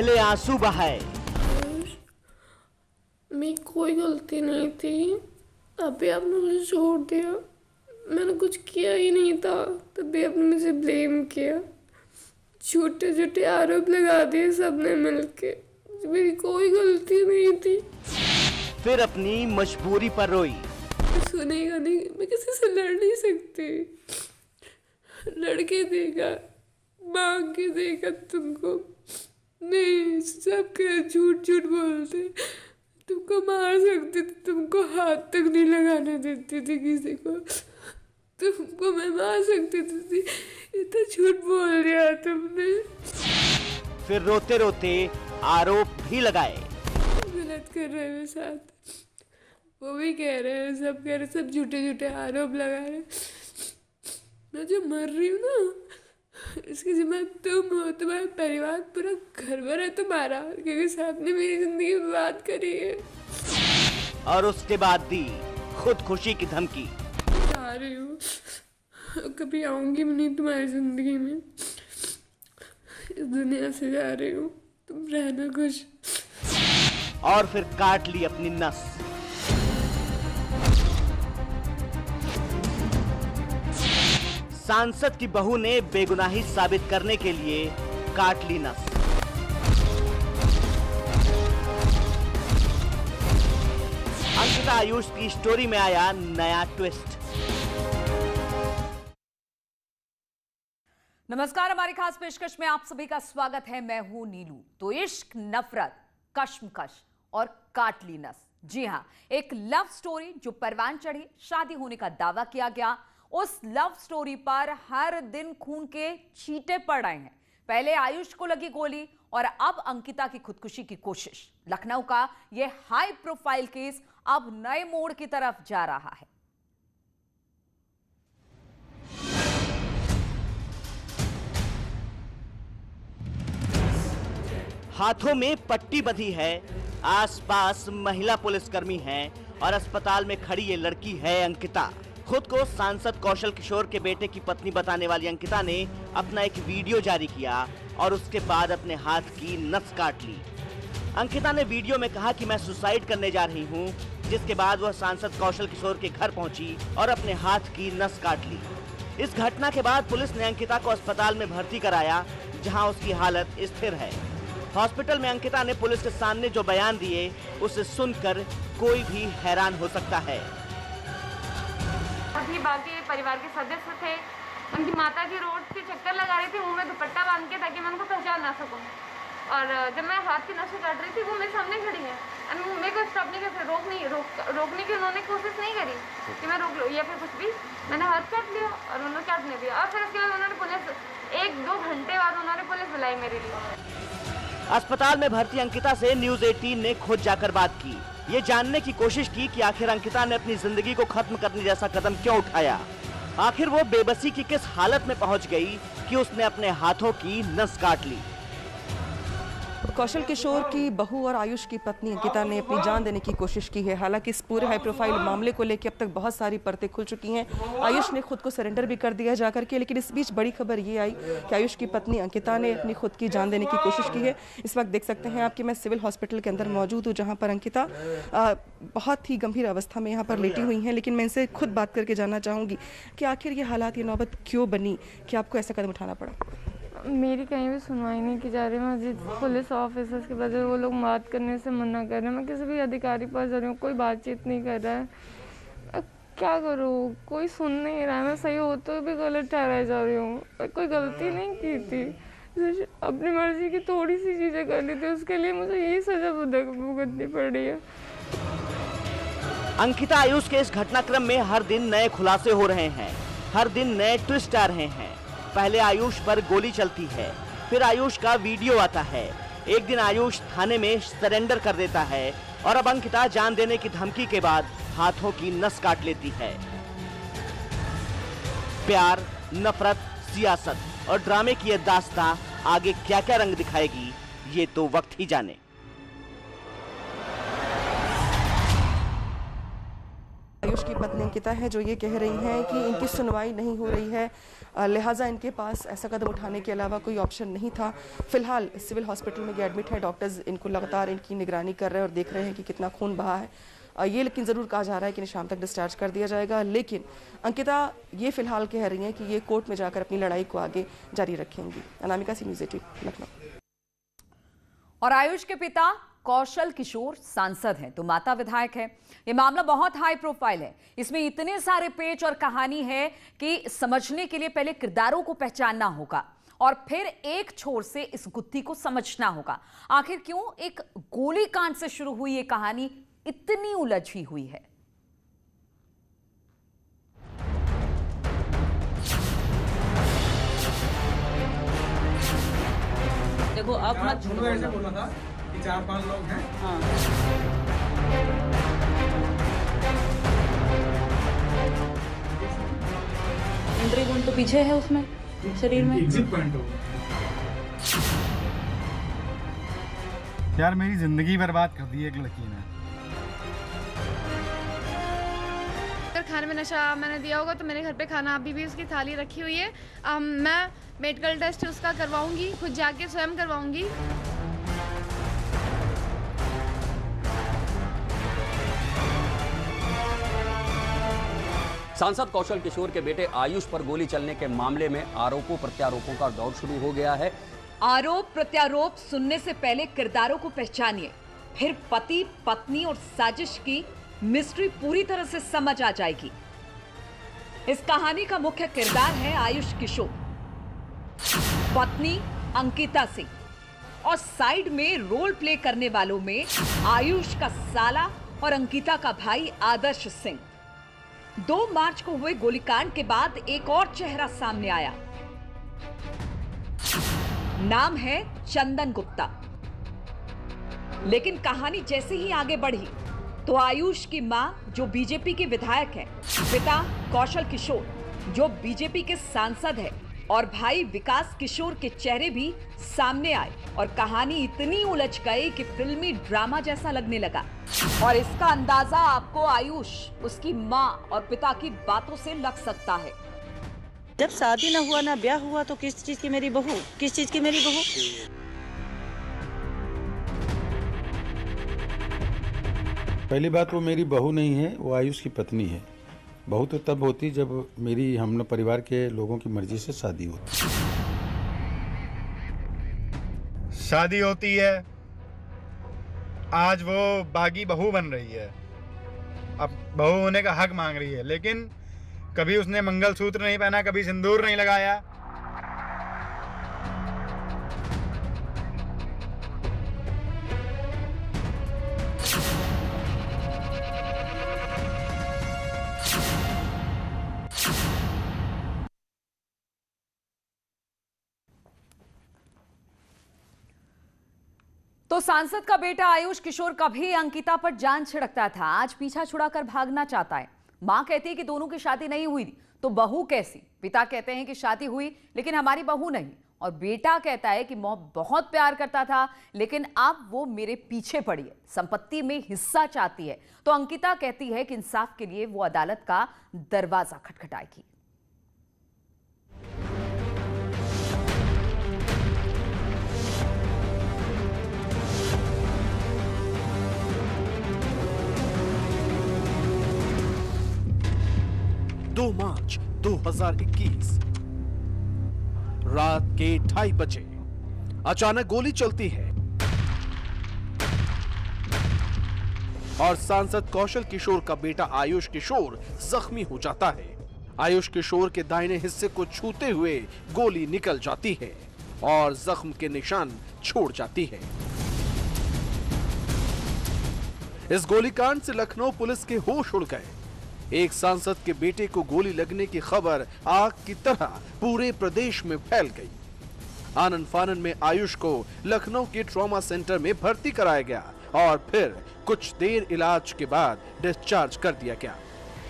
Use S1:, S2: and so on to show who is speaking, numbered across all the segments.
S1: पहले आंसू बहाए।
S2: मेरी कोई गलती नहीं थी, अभी आपने मुझे छोड़ दिया। मैंने कुछ किया ही नहीं था, तभी आपने मुझे ब्लेम किया, झूठे झूठे आरोप लगा दिए सबने मिलके। मेरी कोई गलती नहीं थी।
S1: फिर अपनी मजबूरी पर रोई।
S2: सुनेगा नहीं, मैं किसी से लड़ नहीं सकती। लड़के देगा, मांग के देगा तुमको नहीं, सब झूठ झूठ बोलते। तुमको मार सकती थी, तुमको हाथ तक नहीं लगाने देती थी किसी को। तुमको मैं मार सकती थी, इतना झूठ बोल दिया तुमने।
S1: फिर रोते रोते आरोप भी लगाए।
S2: गलत कर रहे हैं मेरे साथ, वो भी कह रहे हैं, सब कह रहे, सब झूठे झूठे आरोप लगा रहे। मैं जो मर रही हूँ ना, इसकी जिम्मेदार तुम हो, तुम्हारा परिवार, पूरा घर भर है तुम्हारा, क्योंकि सबने मेरी जिंदगी बर्बाद करी है।
S1: और उसके बाद दी खुदकुशी की धमकी।
S2: जा रही हूँ, कभी आऊंगी भी नहीं तुम्हारी जिंदगी में, इस दुनिया से जा रही हूँ, तुम रहना खुश।
S1: और फिर काट ली अपनी नस। सांसद की बहू ने बेगुनाही साबित करने के लिए काट ली नस। अंकिता आयुष की स्टोरी में आया नया ट्विस्ट।
S3: नमस्कार, हमारी खास पेशकश में आप सभी का स्वागत है। मैं हूं नीलू। तो इश्क, नफरत, कश्मकश और काट ली नस। जी हां, एक लव स्टोरी जो परवान चढ़ी, शादी होने का दावा किया गया। उस लव स्टोरी पर हर दिन खून के छींटे पड़ रहे हैं। पहले आयुष को लगी गोली और अब अंकिता की खुदकुशी की कोशिश। लखनऊ का यह हाई प्रोफाइल केस अब नए मोड़ की तरफ जा रहा है।
S1: हाथों में पट्टी बंधी है, आसपास महिला पुलिसकर्मी हैं और अस्पताल में खड़ी ये लड़की है अंकिता। खुद को सांसद कौशल किशोर के बेटे की पत्नी बताने वाली अंकिता ने अपना एक वीडियो जारी किया और उसके बाद अपने हाथ की नस काट ली। अंकिता ने वीडियो में कहा कि मैं सुसाइड करने जा रही हूं, जिसके बाद वह सांसद कौशल किशोर के घर पहुंची और अपने हाथ की नस काट ली। इस घटना के बाद पुलिस ने अंकिता को अस्पताल में भर्ती कराया, जहां उसकी हालत स्थिर है। हॉस्पिटल में अंकिता ने पुलिस के सामने जो बयान दिए, उसे सुनकर कोई भी हैरान हो सकता है।
S4: अभी बाकी परिवार के सदस्य थे, उनकी माता की रोड पे चक्कर लगा रही थी, मुंह में दुपट्टा बांध के, ताकि मैं उनको पहचान ना सकूं। और जब मैं हाथ की नसें काट रही थी, वो मेरे सामने खड़ी है, मेरे को स्टॉप नहीं कर, रोकने की उन्होंने कोशिश नहीं करी कि मैं रोक लूँ या फिर कुछ भी। मैंने हाथ काट लिया और उन्होंने काटने दिया। और फिर उसके बाद उन्होंने पुलिस, 1-2 घंटे बाद उन्होंने पुलिस बुलाई मेरे लिए।
S1: अस्पताल में भर्ती अंकिता से न्यूज़ 18 ने खुद जाकर बात की। ये जानने की कोशिश की कि आखिर अंकिता ने अपनी जिंदगी को खत्म करने जैसा कदम क्यों उठाया। आखिर वो बेबसी की किस हालत में पहुंच गई कि उसने अपने हाथों की नस काट ली।
S5: कौशल किशोर की बहू और आयुष की पत्नी अंकिता ने अपनी जान देने की कोशिश की है। हालांकि इस पूरे हाई प्रोफाइल मामले को लेकर अब तक बहुत सारी परतें खुल चुकी हैं। आयुष ने खुद को सरेंडर भी कर दिया जाकर के, लेकिन इस बीच बड़ी खबर ये आई कि आयुष की पत्नी अंकिता ने अपनी खुद की जान देने की कोशिश की है। इस वक्त देख सकते हैं आपकी मैं सिविल हॉस्पिटल के अंदर मौजूद हूँ, जहाँ पर अंकिता बहुत ही गंभीर अवस्था में यहाँ पर लेटी हुई हैं। लेकिन मैं इनसे खुद बात करके जानना चाहूँगी कि आखिर ये हालात, ये नौबत क्यों बनी कि आपको ऐसा कदम उठाना पड़ा।
S4: मेरी कहीं भी सुनवाई नहीं की जा रही। मैं पुलिस ऑफिसर्स की वजह से वो लोग बात करने से मना कर रहे हैं। मैं किसी भी अधिकारी पास जा रही हूँ, कोई बातचीत नहीं कर रहा है। क्या करूँ, कोई सुन नहीं रहा है। मैं सही होते हुए भी गलत ठहराई जा रही हूँ। कोई गलती नहीं की थी, अपनी मर्जी की थोड़ी सी चीज़ें कर ली थी, उसके लिए मुझे यही सजा भुगतनी पड़ रही है।
S1: अंकिता आयुष के इस घटनाक्रम में हर दिन नए खुलासे हो रहे हैं, हर दिन नए ट्विस्ट आ रहे हैं। पहले आयुष पर गोली चलती है, फिर आयुष का वीडियो आता है। एक दिन आयुष थाने में सरेंडर कर देता है और अब अंकिता जान देने की धमकी के बाद हाथों की नस काट लेती है। प्यार, नफरत, सियासत और ड्रामे की यह दास्तां आगे क्या क्या रंग दिखाएगी, ये तो वक्त ही जाने।
S5: आयुष की पत्नी अंकिता है, जो ये कह रही हैं कि इनकी सुनवाई नहीं हो रही है, लिहाजा इनके पास ऐसा कदम उठाने के अलावा कोई ऑप्शन नहीं था। फिलहाल सिविल हॉस्पिटल में ये एडमिट है, डॉक्टर्स इनको लगातार इनकी निगरानी कर रहे हैं और देख रहे हैं कि कितना खून बहा है। ये लेकिन ज़रूर कहा जा रहा है कि इन्हें शाम तक डिस्चार्ज कर दिया जाएगा, लेकिन अंकिता ये फिलहाल कह रही हैं कि ये कोर्ट में जाकर अपनी लड़ाई को आगे जारी रखेंगी। अनामिका, सी न्यूज़ 18 लखनऊ।
S3: और आयुष के पिता कौशल किशोर सांसद हैं तो माता विधायक है। ये मामला बहुत हाई प्रोफाइल है, इसमें इतने सारे पेच और कहानी है कि समझने के लिए पहले किरदारों को पहचानना होगा और फिर एक छोर से इस गुत्थी को समझना होगा। आखिर क्यों एक गोलीकांड से शुरू हुई ये कहानी इतनी उलझी हुई है।
S6: देखो अब मत झूठ
S7: ऐसे बोला था कि 4-5 लोग हैं।
S6: हाँ एंट्री पॉइंट तो पीछे है उसमें शरीर में।
S7: एग्जिट पॉइंट हो यार, मेरी जिंदगी बर्बाद कर दी एक लड़की ने।
S4: अगर खाने में नशा मैंने दिया होगा तो मेरे घर पे खाना अभी भी उसकी थाली रखी हुई है। मैं मेडिकल टेस्ट उसका करवाऊंगी, खुद जाके स्वयं करवाऊंगी।
S8: सांसद कौशल किशोर के बेटे आयुष पर गोली चलने के मामले में आरोपों प्रत्यारोपों का दौर शुरू हो गया है।
S3: आरोप प्रत्यारोप सुनने से पहले किरदारों को पहचानिए, फिर पति पत्नी और साजिश की मिस्ट्री पूरी तरह से समझ आ जाएगी। इस कहानी का मुख्य किरदार है आयुष किशोर, पत्नी अंकिता सिंह और साइड में रोल प्ले करने वालों में आयुष का साला और अंकिता का भाई आदर्श सिंह। 2 मार्च को हुए गोलीकांड के बाद एक और चेहरा सामने आया, नाम है चंदन गुप्ता। लेकिन कहानी जैसे ही आगे बढ़ी तो आयुष की मां जो बीजेपी के विधायक है, पिता कौशल किशोर जो बीजेपी के सांसद है और भाई विकास किशोर के चेहरे भी सामने आए और कहानी इतनी उलझ गई कि फिल्मी ड्रामा जैसा लगने लगा। और इसका अंदाजा आपको आयुष, उसकी मां और पिता की बातों से लग सकता है।
S6: जब शादी ना हुआ ना ब्याह हुआ तो किस चीज की मेरी बहू, किस चीज की मेरी बहू।
S7: पहली बात, वो मेरी बहू नहीं है, वो आयुष की पत्नी है। बहू तो तब होती जब मेरी हम परिवार के लोगों की मर्जी से शादी होती। शादी होती है, आज वो बागी बहू बन रही है, अब बहू होने का हक मांग रही है, लेकिन कभी उसने मंगलसूत्र नहीं पहना, कभी सिंदूर नहीं लगाया।
S3: तो सांसद का बेटा आयुष किशोर कभी अंकिता पर जान छिड़कता था, आज पीछा छुड़ाकर भागना चाहता है। मां कहती है कि दोनों की शादी नहीं हुई थी तो बहू कैसी। पिता कहते हैं कि शादी हुई लेकिन हमारी बहू नहीं, और बेटा कहता है कि मैं बहुत प्यार करता था लेकिन अब वो मेरे पीछे पड़ी है, संपत्ति में हिस्सा चाहती है। तो अंकिता कहती है कि इंसाफ के लिए वो अदालत का दरवाजा खटखटाएगी।
S9: मार्च 2021 रात के 2:30 बजे अचानक गोली चलती है और सांसद कौशल किशोर का बेटा आयुष किशोर जख्मी हो जाता है। आयुष किशोर के दाहिने हिस्से को छूते हुए गोली निकल जाती है और जख्म के निशान छोड़ जाती है। इस गोलीकांड से लखनऊ पुलिस के होश उड़ गए। एक सांसद के बेटे को गोली लगने की खबर आग की तरह पूरे प्रदेश में फैल गई। आनन फानन में आयुष को लखनऊ के ट्रॉमा सेंटर में भर्ती कराया गया और फिर कुछ देर इलाज के बाद डिस्चार्ज कर दिया गया।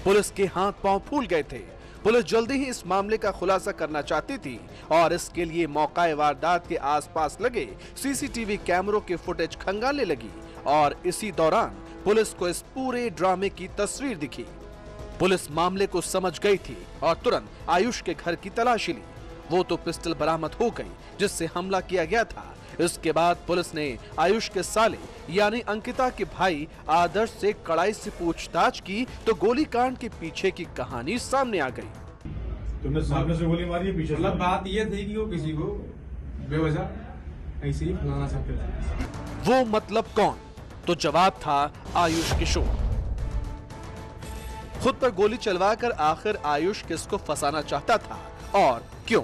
S9: पुलिस के हाथ पांव फूल गए थे। पुलिस जल्दी ही इस मामले का खुलासा करना चाहती थी और इसके लिए मौका वारदात के आसपास लगे सीसीटीवी कैमरों के फुटेज खंगालने लगी और इसी दौरान पुलिस को इस पूरे ड्रामे की तस्वीर दिखी। पुलिस मामले को समझ गई थी और तुरंत आयुष के घर की तलाशी ली। वो तो पिस्टल बरामद हो गई जिससे हमला किया गया था। इसके बाद पुलिस ने आयुष के साले यानी अंकिता के भाई आदर्श से कड़ाई से पूछताछ की तो गोलीकांड के पीछे की कहानी सामने आ गई।
S10: तुमने सामने से गोली मारी है पीछे?
S11: मतलब बात ये थी कि वो किसी को बेवजह ऐसे ही फंसाना चाहते थे।
S9: वो मतलब कौन? तो जवाब था आयुष किशोर। खुद पर गोली चलवाकर आखिर आयुष किसको फंसाना चाहता था और क्यों?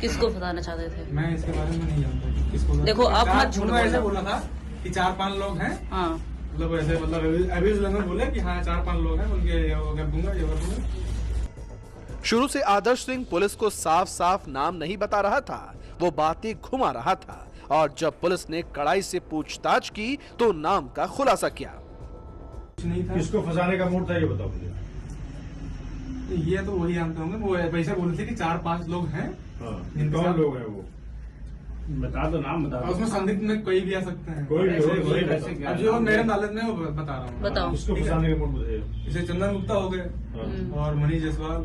S6: किसको फंसाना चाहते थे?
S11: मैं इसके बारे में नहीं जानता किसको।
S6: देखो आप मत झूठ बोलो।
S11: ऐसे बोला था कि 4-5 लोग हैं।
S6: हाँ
S11: मतलब ऐसे मतलब अभी उस लंगर बोले कि हाँ 4-5 लोग हैं, उनके ये कर दूंगा ये कर दूंगा।
S9: शुरू से आदर्श सिंह पुलिस को साफ साफ नाम नहीं बता रहा था, वो बातें घुमा रहा था और जब पुलिस ने कड़ाई से पूछताछ की तो नाम का खुलासा किया।
S10: किसको फंसाने का मूड था ये बताओ मुझे।
S11: ये तो वही जानते होंगे, वो वैसे बोले थे कि 4-5 लोग हैं।
S10: कौन लोग हैं वो? बता दो नाम बता दो।
S11: उसमें संदिग्ध में कोई भी आ सकते हैं।
S10: कोई भी
S11: अब जो मेरे नॉलेज में वो बता रहा हूँ।
S6: बताओ
S10: किसको फंसाने का मूड बताइए।
S11: जैसे चंदन गुप्ता हो गए और मनीष जायसवाल।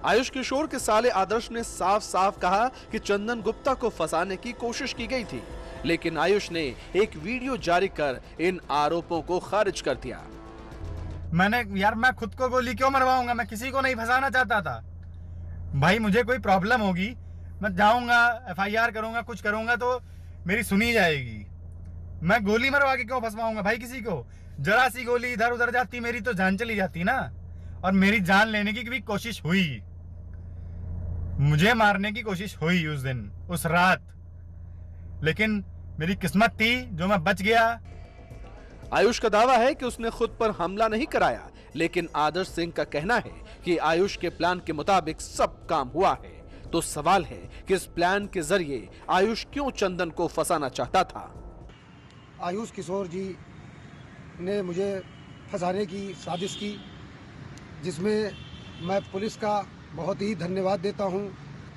S9: आयुष किशोर के साले आदर्श ने साफ साफ कहा कि चंदन गुप्ता को फंसाने की कोशिश की गई थी, लेकिन आयुष ने एक वीडियो जारी कर इन आरोपों को खारिज कर दिया।
S12: मैं खुद को गोली क्यों मरवाऊंगा? मैं किसी को नहीं फंसाना चाहता था भाई। मुझे कोई प्रॉब्लम होगी मैं जाऊंगा FIR करूंगा, कुछ करूंगा तो मेरी सुनी जाएगी। मैं गोली मरवा के क्यों फंसवाऊंगा भाई किसी को? जरा सी गोली इधर उधर जाती मेरी तो जान चली जाती ना। और मेरी जान लेने की भी कोशिश हुई, मुझे मारने की कोशिश हुई उस दिन उस रात, लेकिन मेरी किस्मत थी जो मैं बच गया।
S9: आयुष का दावा है कि उसने खुद पर हमला नहीं कराया, लेकिन आदर्श सिंह का कहना है कि आयुष के प्लान के मुताबिक सब काम हुआ है। तो सवाल है कि इस प्लान के जरिए आयुष क्यों चंदन को फंसाना चाहता था?
S13: आयुष किशोर जी ने मुझे फंसाने की साजिश की, जिसमें मैं पुलिस का बहुत ही धन्यवाद देता हूं।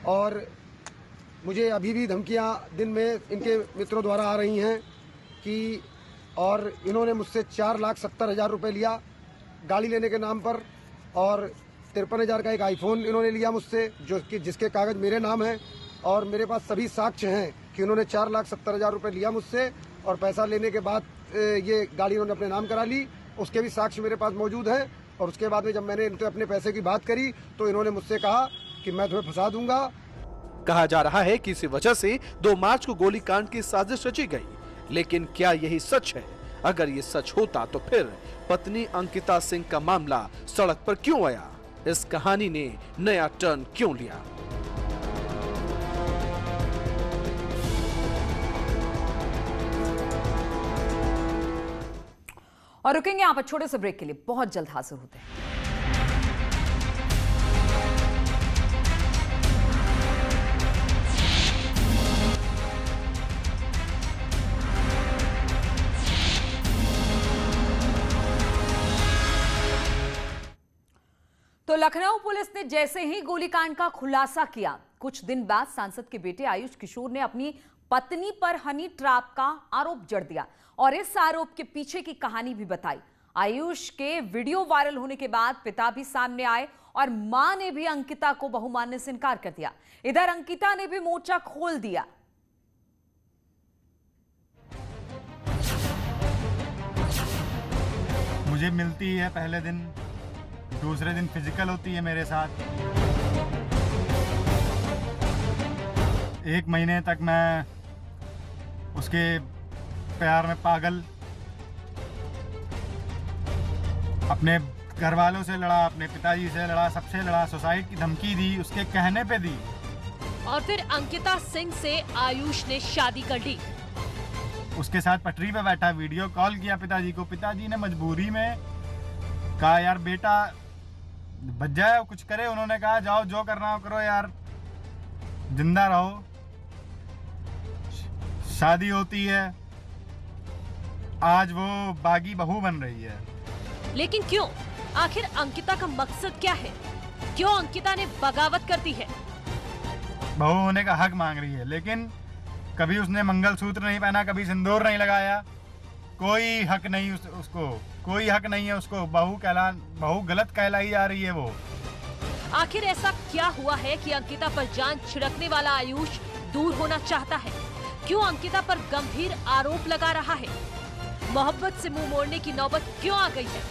S13: और मुझे अभी भी धमकियां दिन में इनके मित्रों द्वारा आ रही हैं कि और इन्होंने मुझसे 4,70,000 रुपये लिया गाड़ी लेने के नाम पर, और 53,000 का एक आईफोन इन्होंने लिया मुझसे जो कि जिसके कागज़ मेरे नाम हैं। और मेरे पास सभी साक्ष्य हैं कि उन्होंने 4,70,000 रुपये लिया मुझसे और पैसा लेने के बाद ये गाड़ी उन्होंने अपने नाम करा ली। उसके भी साक्ष्य मेरे पास मौजूद हैं। और उसके बाद में जब मैंने इनसे अपने पैसे की बात करी तो इन्होंने मुझसे कहा कि मैं तुम्हें फंसा दूंगा।
S9: कहा जा रहा है कि इसी वजह से 2 मार्च को गोलीकांड की साजिश रची गई, लेकिन क्या यही सच है? अगर ये सच होता तो फिर पत्नी अंकिता सिंह का मामला सड़क पर क्यों आया? इस कहानी ने नया टर्न क्यों लिया?
S3: और रुकेंगे यहाँ पर छोटे से ब्रेक के लिए, बहुत जल्द हाजिर होते हैं। तो लखनऊ पुलिस ने जैसे ही गोलीकांड का खुलासा किया, कुछ दिन बाद सांसद के बेटे आयुष किशोर ने अपनी पत्नी पर हनी ट्रैप का आरोप जड़ दिया और इस आरोप के पीछे की कहानी भी बताई। आयुष के वीडियो वायरल होने के बाद पिता भी सामने आए और मां ने भी अंकिता को बहू मानने से इनकार कर दिया। इधर अंकिता ने भी मोर्चा खोल दिया।
S12: मुझे मिलती है पहले दिन, दूसरे दिन फिजिकल होती है मेरे साथ। 1 महीने तक मैं उसके प्यार में पागल, अपने घर वालों से लड़ा, अपने पिताजी से लड़ा, सबसे लड़ा, सुसाइड की धमकी दी, उसके कहने पे दी।
S14: और फिर अंकिता सिंह से आयुष ने शादी कर ली।
S12: उसके साथ पटरी पे बैठा, वीडियो कॉल किया पिताजी को। पिताजी ने मजबूरी में कहा यार बेटा बच जाए, कुछ करे। उन्होंने कहा जाओ जो करना हो करो यार, जिंदा रहो। शादी होती है, आज वो बागी बहू बन रही है।
S14: लेकिन क्यों? आखिर अंकिता का मकसद क्या है? क्यों अंकिता ने बगावत कर दी है?
S12: बहू होने का हक मांग रही है, लेकिन कभी उसने मंगलसूत्र नहीं पहना, कभी सिंदूर नहीं लगाया, कोई हक नहीं उसको, कोई हक नहीं है उसको। बहू गलत कहलाई जा रही है वो।
S14: आखिर ऐसा क्या हुआ है कि अंकिता पर जान छिड़कने वाला आयुष दूर होना चाहता है? क्यों अंकिता पर गंभीर आरोप लगा रहा है? मोहब्बत से मुंह मोड़ने की नौबत क्यों आ गई है?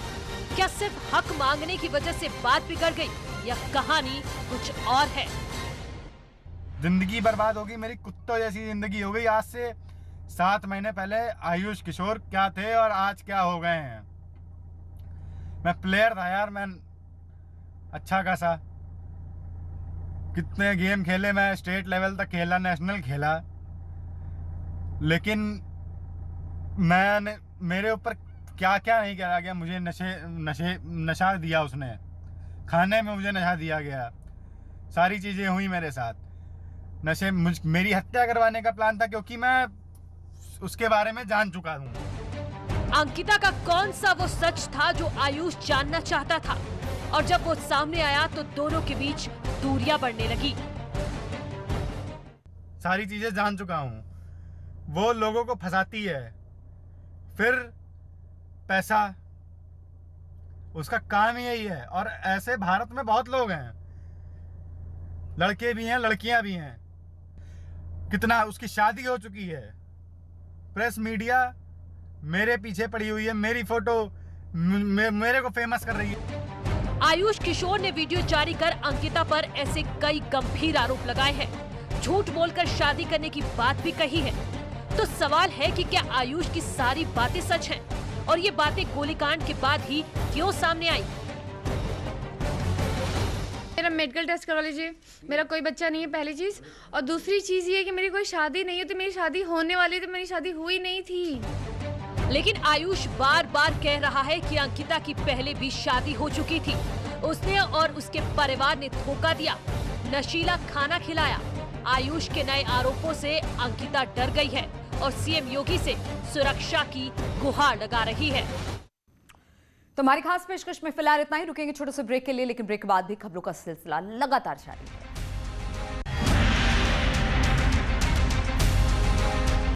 S14: क्या सिर्फ हक मांगने की वजह से बात बिगड़ गई या कहानी कुछ और है?
S12: जिंदगी बर्बाद होगी, मेरी कुत्तों जैसी जिंदगी हो गई। आज से 7 महीने पहले आयुष किशोर क्या थे और आज क्या हो गए हैं। मैं प्लेयर था यार, मैं अच्छा खासा, कितने गेम खेले, मैं स्टेट लेवल तक खेला, नेशनल खेला, लेकिन मैंने मेरे ऊपर क्या क्या नहीं करा गया। मुझे नशा दिया उसने, खाने में मुझे नशा दिया गया, सारी चीज़ें हुई मेरे साथ। मेरी हत्या करवाने का प्लान था, क्योंकि मैं उसके बारे में जान चुका हूँ।
S14: अंकिता का कौन सा वो सच था जो आयुष जानना चाहता था, और जब वो सामने आया तो दोनों के बीच दूरियां बढ़ने लगी।
S12: सारी चीजें जान चुका हूँ। वो लोगों को फंसाती है, फिर पैसा, उसका काम ही यही है। और ऐसे भारत में बहुत लोग हैं, लड़के भी हैं, लड़कियां भी हैं। कितना उसकी शादी हो चुकी है, प्रेस मीडिया मेरे पीछे पड़ी हुई है, मेरी फोटो मेरे को फेमस कर रही है।
S14: आयुष किशोर ने वीडियो जारी कर अंकिता पर ऐसे कई गंभीर आरोप लगाए हैं, झूठ बोलकर शादी करने की बात भी कही है। तो सवाल है कि क्या आयुष की सारी बातें सच हैं, और ये बातें गोलीकांड के बाद ही क्यों सामने आई?
S4: मेरा मेडिकल टेस्ट करवा लीजिए, मेरा कोई बच्चा नहीं है, पहली चीज़। और दूसरी चीज़ ये है कि मेरी कोई शादी नहीं है, तो मेरी शादी होने वाली, तो मेरी शादी हुई नहीं थी।
S14: लेकिन आयुष बार बार कह रहा है कि अंकिता की पहले भी शादी हो चुकी थी। उसने और उसके परिवार ने धोखा दिया, नशीला खाना खिलाया। आयुष के नए आरोपों से अंकिता डर गई है और सीएम योगी से सुरक्षा की गुहार लगा रही है।
S3: तो हमारी खास पेशकश में फिलहाल इतना ही। रुकेंगे छोटे से ब्रेक के लिए, लेकिन ब्रेक के बाद भी खबरों का सिलसिला लगातार जारी है।